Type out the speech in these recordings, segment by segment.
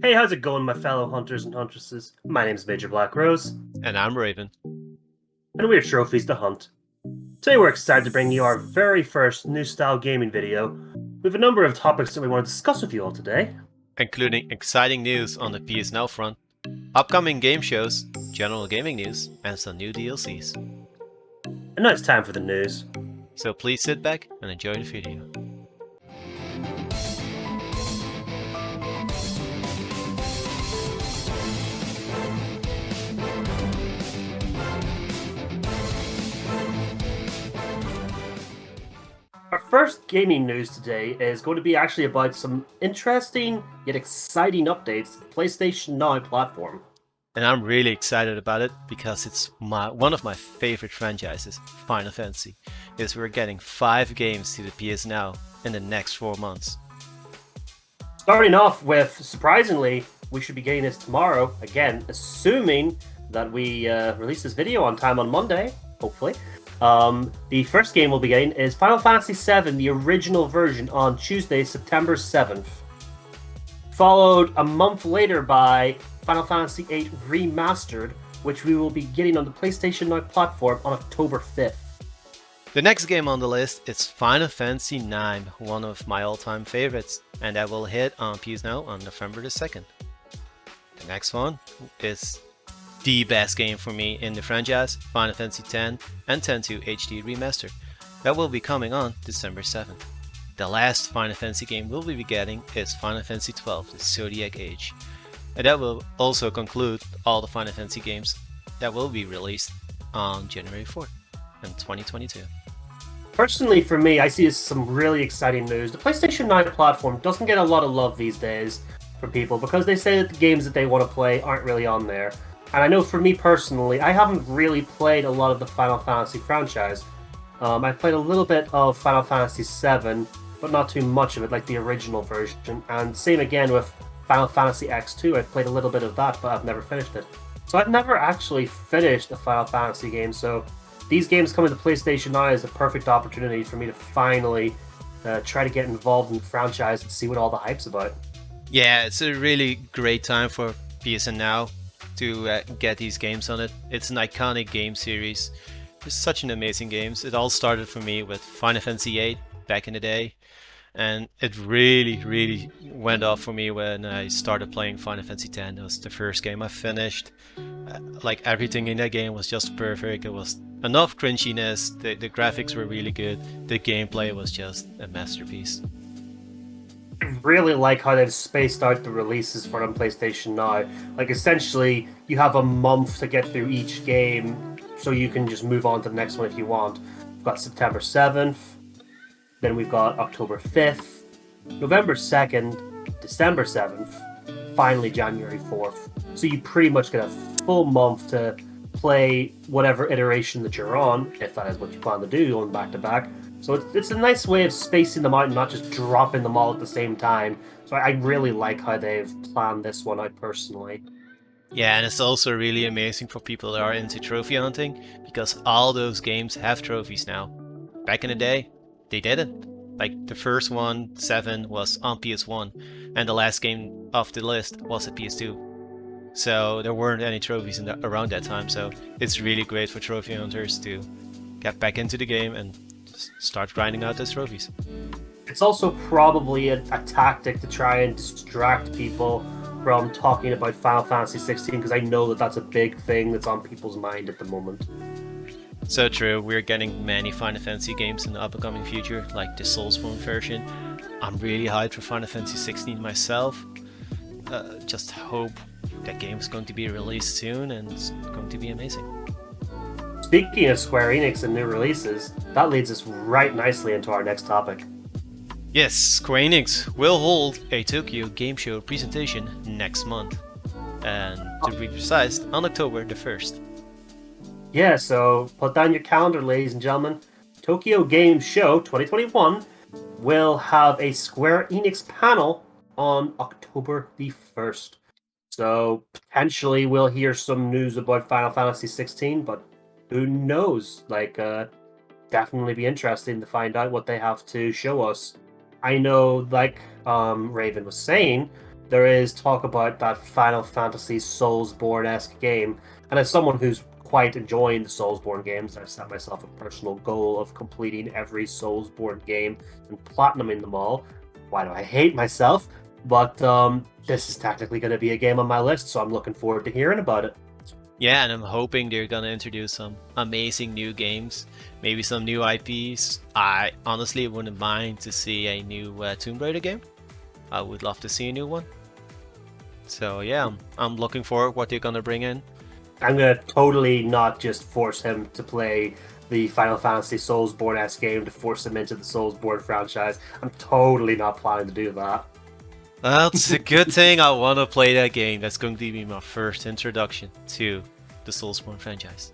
Hey, how's it going, my fellow hunters and huntresses? My name's Major Black Rose, And I'm Raven. and we're Trophies to Hunt. Today we're excited to bring you our very first new style gaming video. We have a number of topics that we want to discuss with you all today. Including exciting news on the PS Now front, upcoming game shows, general gaming news, and some new DLCs. And now it's time for the news. So please sit back and enjoy the video. Our first gaming news today is going to be actually about some interesting yet exciting updates to the PlayStation Now platform. And I'm really excited about it because it's one of my favorite franchises, Final Fantasy, is we're getting 5 games to the PS Now in the next 4 months. Starting off with, surprisingly, we should be getting this tomorrow, again, assuming that we release this video on time on Monday, hopefully. The first game we'll be getting is Final Fantasy VII, the original version, on Tuesday, September 7th. Followed a month later by Final Fantasy VIII Remastered, which we will be getting on the PlayStation Now platform on October 5th. The next game on the list is Final Fantasy IX, one of my all-time favorites, and that will hit on PS Now on November the 2nd. The next one is the best game for me in the franchise, Final Fantasy X and X-2 HD Remastered. That will be coming on December 7th. The last Final Fantasy game we'll be getting is Final Fantasy XII, the Zodiac Age. And that will also conclude all the Final Fantasy games that will be released on January 4th in 2022. Personally, for me, I see this as some really exciting news. The PlayStation Now platform doesn't get a lot of love these days from people because they say that the games that they want to play aren't really on there. And I know for me personally, I haven't really played a lot of the Final Fantasy franchise. I've played a little bit of Final Fantasy VII, but not too much of it, like the original version. And same again with Final Fantasy X2. I've played a little bit of that, but I've never finished it. So I've never actually finished a Final Fantasy game, so these games coming to PlayStation Now is the perfect opportunity for me to finally try to get involved in the franchise and see what all the hype's about. Yeah, it's a really great time for PSN Now to get these games on it. It's an iconic game series. It's such an amazing games. It all started for me with Final Fantasy VIII back in the day, and it really went off for me when I started playing Final Fantasy X. It was the first game I finished. Like everything in that game was just perfect. It was enough cringiness. The graphics were really good. The gameplay was just a masterpiece. I really like how they've spaced out the releases for them PlayStation Now. Like essentially, you have a month to get through each game, so you can just move on to the next one if you want. We've got September 7th, then we've got October 5th, November 2nd, December 7th, finally January 4th. So you pretty much get a full month to play whatever iteration that you're on, if that is what you plan to do, going back to back. So it's a nice way of spacing them out and not just dropping them all at the same time. So I really like how they've planned this one out personally. Yeah, and it's also really amazing for people that are into trophy hunting because all those games have trophies now. Back in the day, they didn't. Like the first one, 7, was on PS1, and the last game off the list was a PS2. So there weren't any trophies around that time, so it's really great for trophy hunters to get back into the game and just start grinding out those trophies. It's also probably a tactic to try and distract people from talking about Final Fantasy 16 because I know that that's a big thing that's on people's mind at the moment. So true, we're getting many Final Fantasy games in the upcoming future, like the Soulsborne version. I'm really hyped for Final Fantasy 16 myself. Just hope that game is going to be released soon and it's going to be amazing. Speaking of Square Enix and new releases, that leads us right nicely into our next topic. Yes, Square Enix will hold a Tokyo Game Show presentation next month, and to be precise, on October the 1st. Yeah, so put down your calendar, ladies and gentlemen. Tokyo Game Show 2021 will have a Square Enix panel on October the 1st. So potentially we'll hear some news about Final Fantasy 16, but who knows? Definitely be interesting to find out what they have to show us. I know, like Raven was saying, there is talk about that Final Fantasy Soulsborne-esque game. And as someone who's quite enjoying the Soulsborne games, I've set myself a personal goal of completing every Soulsborne game and platinuming them all. Why do I hate myself? But this is technically going to be a game on my list, so I'm looking forward to hearing about it. Yeah, and I'm hoping they're gonna introduce some amazing new games, maybe some new IPs. I honestly wouldn't mind to see a new Tomb Raider game. I would love to see a new one. So yeah, I'm looking forward what they're gonna bring in. I'm going to totally not just force him to play the Final Fantasy Soulsborne-esque game to force him into the Soulsborne franchise. I'm totally not planning to do that. Well, it's a good thing I want to play that game. That's going to be my first introduction to the Soulsborne franchise.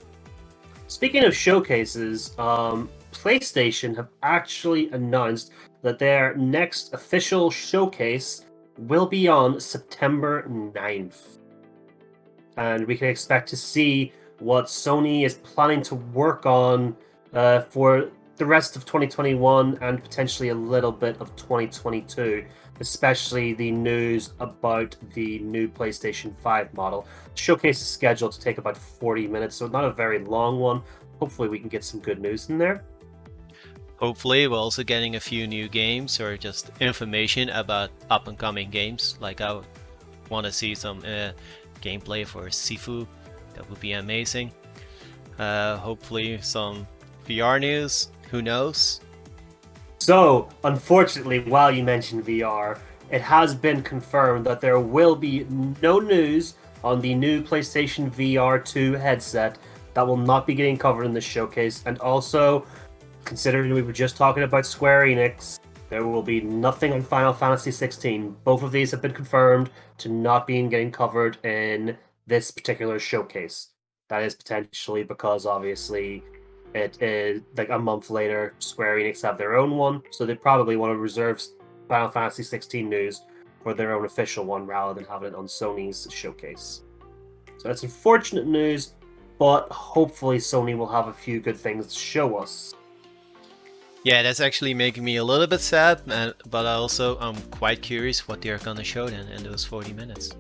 Speaking of showcases, PlayStation have actually announced that their next official showcase will be on September 9th. And we can expect to see what Sony is planning to work on for the rest of 2021 and potentially a little bit of 2022, especially the news about the new PlayStation 5 model. The showcase is scheduled to take about 40 minutes, so not a very long one. Hopefully we can get some good news in there. Hopefully we're also getting a few new games or just information about up and coming games. Like I want to see some gameplay for Sifu. That would be amazing. Hopefully some VR news. Who knows? So, unfortunately, while you mentioned VR, it has been confirmed that there will be no news on the new PlayStation VR 2 headset. That will not be getting covered in this showcase. And also, considering we were just talking about Square Enix, there will be nothing on Final Fantasy 16. Both of these have been confirmed to not being getting covered in this particular showcase. That is potentially because, obviously, it is like a month later, Square Enix have their own one, so they probably want to reserve Final Fantasy 16 news for their own official one rather than having it on Sony's showcase. So that's unfortunate news, but hopefully Sony will have a few good things to show us. Yeah, that's actually making me a little bit sad, but also I'm quite curious what they're gonna show then in those 40 minutes.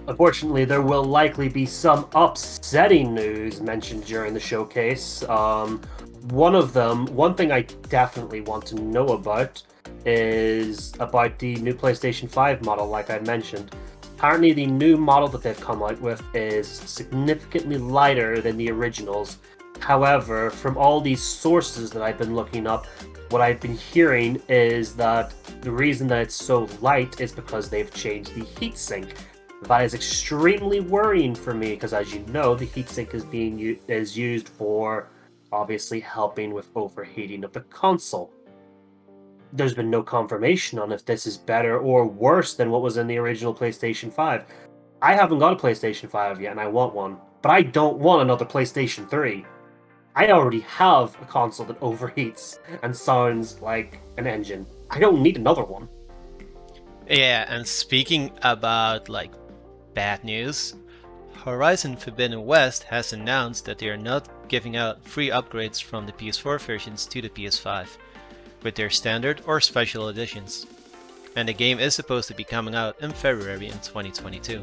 Unfortunately, there will likely be some upsetting news mentioned during the showcase. One thing I definitely want to know about is about the new PlayStation 5 model, like I mentioned. Apparently, the new model that they've come out with is significantly lighter than the originals. However, from all these sources that I've been looking up, what I've been hearing is that the reason that it's so light is because they've changed the heatsink. That is extremely worrying for me because, as you know, the heatsink is used for obviously helping with overheating of the console. There's been no confirmation on if this is better or worse than what was in the original PlayStation 5. I haven't got a PlayStation 5 yet and I want one, but I don't want another PlayStation 3. I already have a console that overheats and sounds like an engine. I don't need another one. Yeah, and speaking about like bad news, Horizon Forbidden West has announced that they are not giving out free upgrades from the PS4 versions to the PS5, with their standard or special editions. And the game is supposed to be coming out in February in 2022.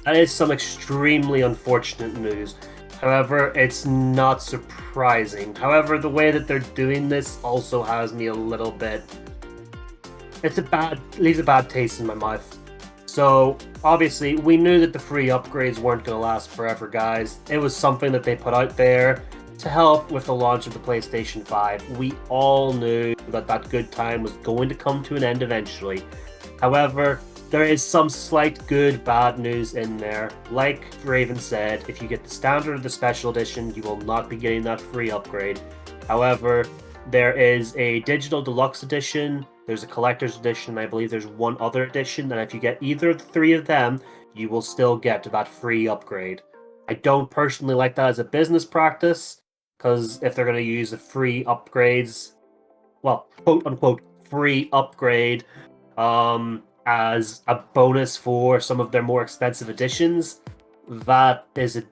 That is some extremely unfortunate news. However, it's not surprising. However, the way that they're doing this also has me a little bit... leaves a bad taste in my mouth. So, obviously, we knew that the free upgrades weren't going to last forever, guys. It was something that they put out there to help with the launch of the PlayStation 5. We all knew that that good time was going to come to an end eventually. However, there is some slight good, bad news in there. Like Raven said, if you get the standard or the special edition, you will not be getting that free upgrade. However, there is a digital deluxe edition, there's a collector's edition, and I believe there's one other edition, and if you get either of the three of them, you will still get that free upgrade. I don't personally like that as a business practice, because if they're going to use the free upgrades, well, quote-unquote free upgrade, as a bonus for some of their more expensive editions, that is a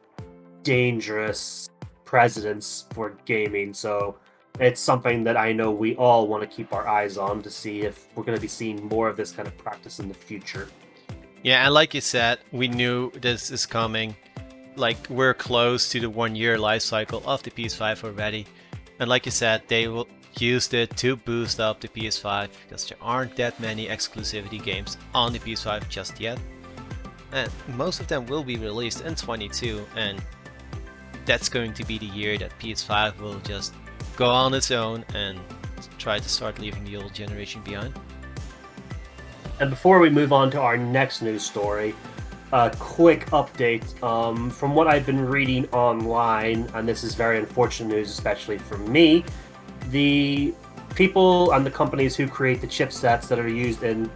dangerous precedence for gaming, so it's something that I know we all want to keep our eyes on to see if we're going to be seeing more of this kind of practice in the future. Yeah, and like you said, we knew this is coming. Like, we're close to the 1 year life cycle of the PS5 already. And like you said, they will use it to boost up the PS5 because there aren't that many exclusivity games on the PS5 just yet. And most of them will be released in 22, and that's going to be the year that PS5 will just go on its own and try to start leaving the old generation behind. And before we move on to our next news story, a quick update. From what I've been reading online, and this is very unfortunate news, especially for me, the people and the companies who create the chipsets that are used in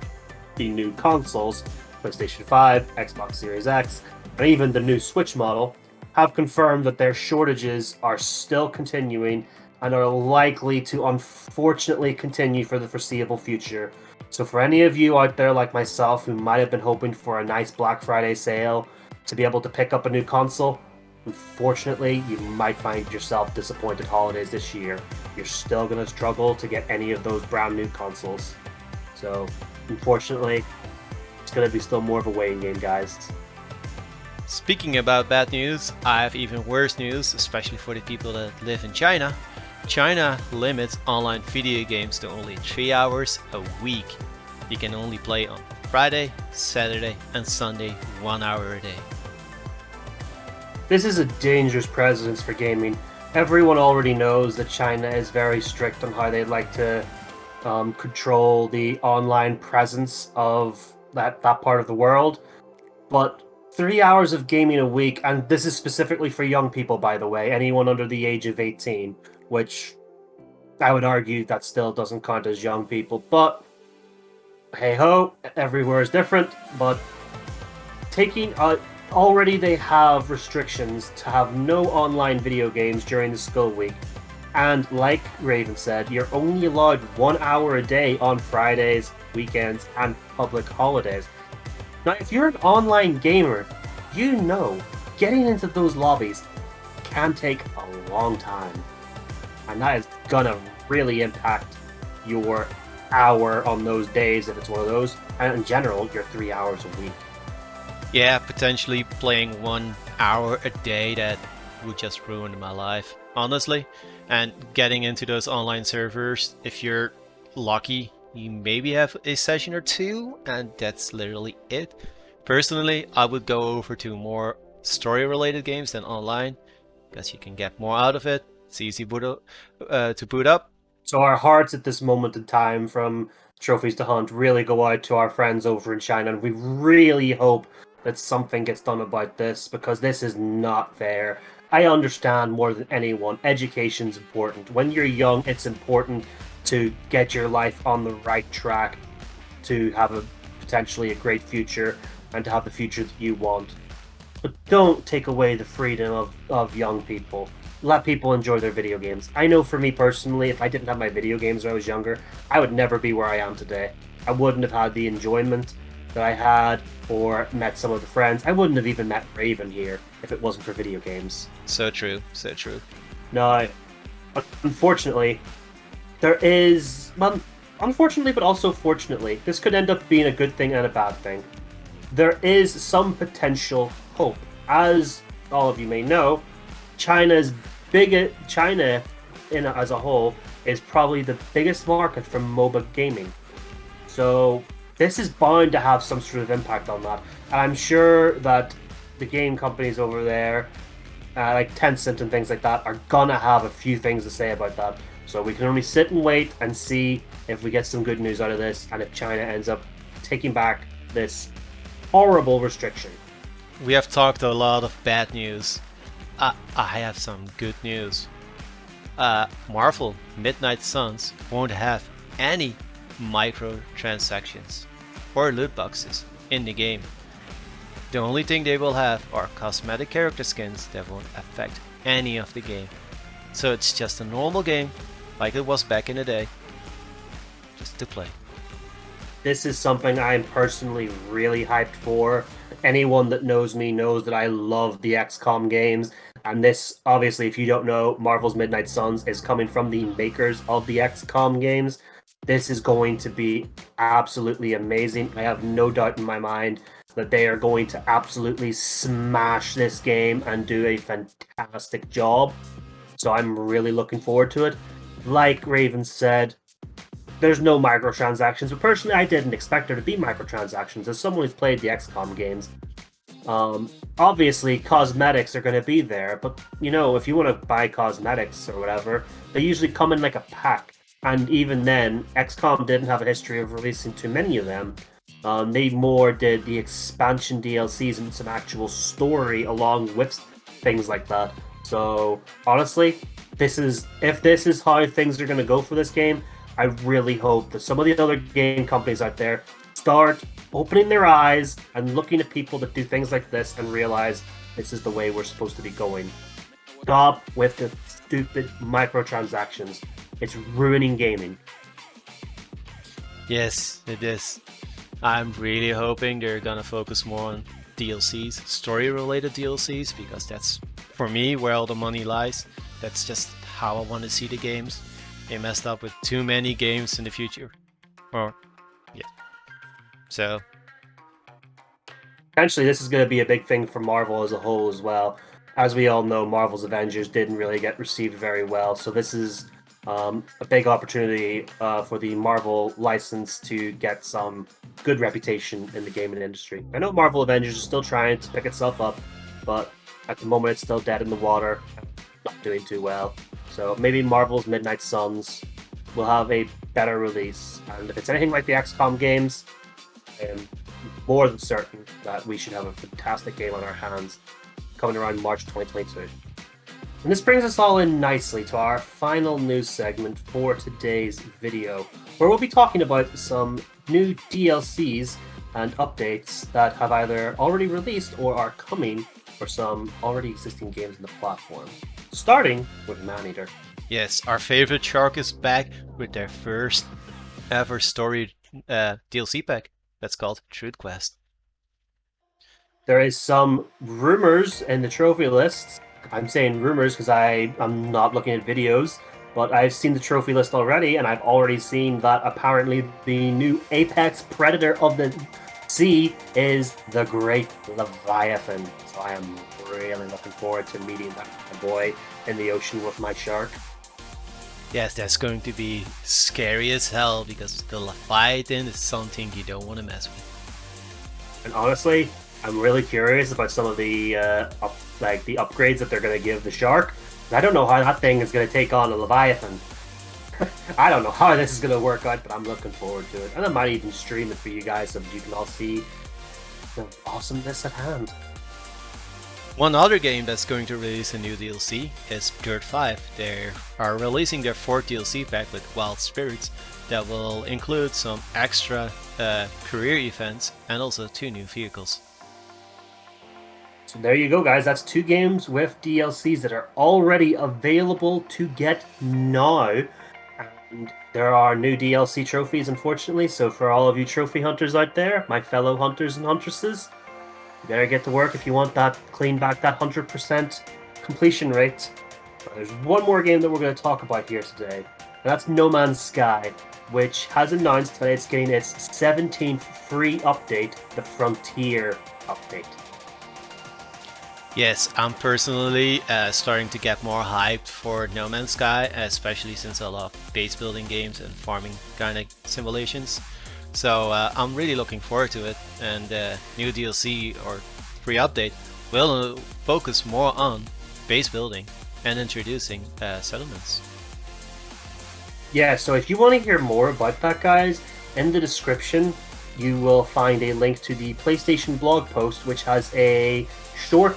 the new consoles, PlayStation 5, Xbox Series X, and even the new Switch model, have confirmed that their shortages are still continuing and are likely to unfortunately continue for the foreseeable future. So for any of you out there like myself who might have been hoping for a nice Black Friday sale to be able to pick up a new console, unfortunately, you might find yourself disappointed holidays this year. You're still going to struggle to get any of those brand new consoles. So, unfortunately, it's going to be still more of a waiting game, guys. Speaking about bad news, I have even worse news, especially for the people that live in China. China limits online video games to only 3 hours a week. You can only play on Friday, Saturday, and Sunday 1 hour a day. This is a dangerous precedent for gaming. Everyone already knows that China is very strict on how they like to control the online presence of that part of the world. But 3 hours of gaming a week, and this is specifically for young people, by the way, anyone under the age of 18, which I would argue that still doesn't count as young people. But hey ho, everywhere is different. But taking already they have restrictions to have no online video games during the school week. And like Raven said, you're only allowed 1 hour a day on Fridays, weekends, and public holidays. Now, if you're an online gamer, you know getting into those lobbies can take a long time. And that is gonna really impact your hour on those days if it's one of those. And in general, your 3 hours a week. Yeah, potentially playing 1 hour a day, that would just ruin my life, honestly. And getting into those online servers, if you're lucky, you maybe have a session or two, and that's literally it. Personally, I would go over to more story-related games than online, because you can get more out of it. It's easy to boot up. So our hearts at this moment in time, from Trophies to Hunt, really go out to our friends over in China, and we really hope that something gets done about this, because this is not fair. I understand more than anyone, education's important. When you're young, it's important to get your life on the right track, to have potentially a great future, and to have the future that you want. But don't take away the freedom of young people. Let people enjoy their video games. I know for me personally, if I didn't have my video games when I was younger, I would never be where I am today. I wouldn't have had the enjoyment that I had, or met some of the friends. I wouldn't have even met Raven here if it wasn't for video games. So true, so true. No, unfortunately, there is... Well, unfortunately, but also fortunately, this could end up being a good thing and a bad thing. There is some potential hope. As all of you may know, China as a whole is probably the biggest market for MOBA gaming. So this is bound to have some sort of impact on that. And I'm sure that the game companies over there, like Tencent and things like that, are gonna have a few things to say about that. So we can only sit and wait and see if we get some good news out of this, and if China ends up taking back this horrible restriction. We have talked a lot of bad news. I have some good news. Marvel Midnight Suns won't have any microtransactions or loot boxes in the game. The only thing they will have are cosmetic character skins that won't affect any of the game. So it's just a normal game, like it was back in the day, just to play. This is something I'm personally really hyped for. Anyone that knows me knows that I love the XCOM games, And this, obviously, if you don't know, Marvel's Midnight Suns is coming from the makers of the XCOM games. This is going to be absolutely amazing. I have no doubt in my mind that they are going to absolutely smash this game and do a fantastic job. So I'm really looking forward to it. Like Raven said, there's no microtransactions, but personally, I didn't expect there to be microtransactions. As someone who's played the XCOM games, obviously cosmetics are going to be there, but if you want to buy cosmetics or whatever, they usually come in like a pack. And even then, XCOM didn't have a history of releasing too many of them. They more did the expansion DLCs and some actual story along with things like that. So honestly, if this is how things are going to go for this game, I really hope that some of the other game companies out there start opening their eyes and looking at people that do things like this and realize this is the way we're supposed to be going. Stop with the stupid microtransactions. It's ruining gaming. Yes, it is. I'm really hoping they're gonna focus more on DLCs, story-related DLCs, because that's, for me, where all the money lies. That's just how I want to see the games. They messed up with too many games in the future. So Potentially, this is going to be a big thing for Marvel as a whole as well. As we all know, Marvel's Avengers didn't really get received very well, so this is a big opportunity for the Marvel license to get some good reputation in the gaming industry. I know Marvel Avengers is still trying to pick itself up, but at the moment it's still dead in the water, not doing too well. So maybe Marvel's Midnight Suns will have a better release, and if it's anything like the XCOM games, I am more than certain that we should have a fantastic game on our hands coming around March 2022. And this brings us all in nicely to our final news segment for today's video, where we'll be talking about some new DLCs and updates that have either already released or are coming for some already existing games in the platform. Starting with Maneater. yes, our favorite shark is back with their first ever story DLC pack. That's called Truth Quest. There is some rumors in the trophy lists. I'm saying rumors because I'm not looking at videos, but I've seen the trophy list already, and I've already seen that apparently the new apex predator of the sea is the Great Leviathan. So I am really looking forward to meeting that boy in the ocean with my shark. Yes, that's going to be scary as hell, because the Leviathan is something you don't want to mess with. And honestly, I'm really curious about some of the the upgrades that they're going to give the shark. I don't know how that thing is going to take on a Leviathan. I don't know how this is going to work out, but I'm looking forward to it. And I might even stream it for you guys so you can all see the awesomeness at hand. One other game that's going to release a new DLC is Dirt 5. They are releasing their 4th DLC pack with Wild Spirits that will include some extra career events and also 2 new vehicles. So there you go, guys. That's 2 games with DLCs that are already available to get now. And there are new DLC trophies, unfortunately. So for all of you trophy hunters out there, my fellow hunters and huntresses, you better get to work if you want that clean back that 100% completion rate. But there's one more game that we're going to talk about here today, and that's No Man's Sky, which has announced that it's getting its 17th free update, the Frontier update. Yes, I'm personally starting to get more hyped for No Man's Sky, especially since I love base building games and farming kind of simulations. So I'm really looking forward to it, and new DLC or free update will focus more on base building and introducing settlements. Yeah, so if you want to hear more about that, guys, in the description you will find a link to the PlayStation blog post, which has a short,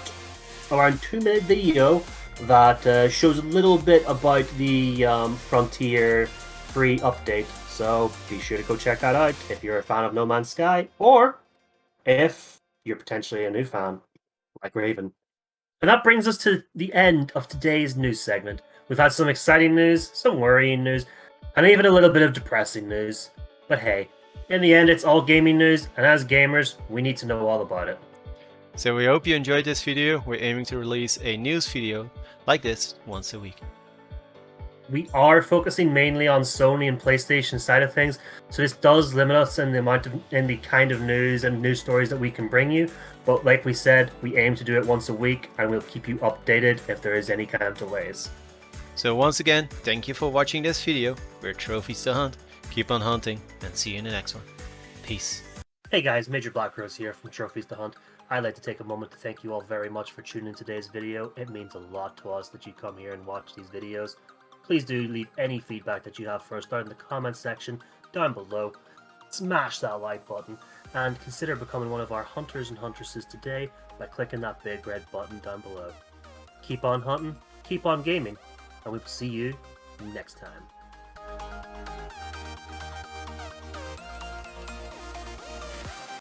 around 2-minute video that shows a little bit about the Frontier free update. So be sure to go check that out if you're a fan of No Man's Sky, or if you're potentially a new fan like Raven. And that brings us to the end of today's news segment. We've had some exciting news, some worrying news, and even a little bit of depressing news. But hey, in the end, it's all gaming news, and as gamers, we need to know all about it. So we hope you enjoyed this video. We're aiming to release a news video like this once a week. We are focusing mainly on Sony and PlayStation side of things, so this does limit us in the kind of news and news stories that we can bring you. But like we said, we aim to do it once a week, and we'll keep you updated if there is any kind of delays. So once again, thank you for watching this video. We're Trophies to Hunt. Keep on hunting, and see you in the next one. Peace. Hey guys, Major Blackrose here from Trophies to Hunt. I'd like to take a moment to thank you all very much for tuning in today's video. It means a lot to us that you come here and watch these videos. Please do leave any feedback that you have for us down in the comments section down below. Smash that like button and consider becoming one of our Hunters and Huntresses today by clicking that big red button down below. Keep on hunting, keep on gaming, and we will see you next time.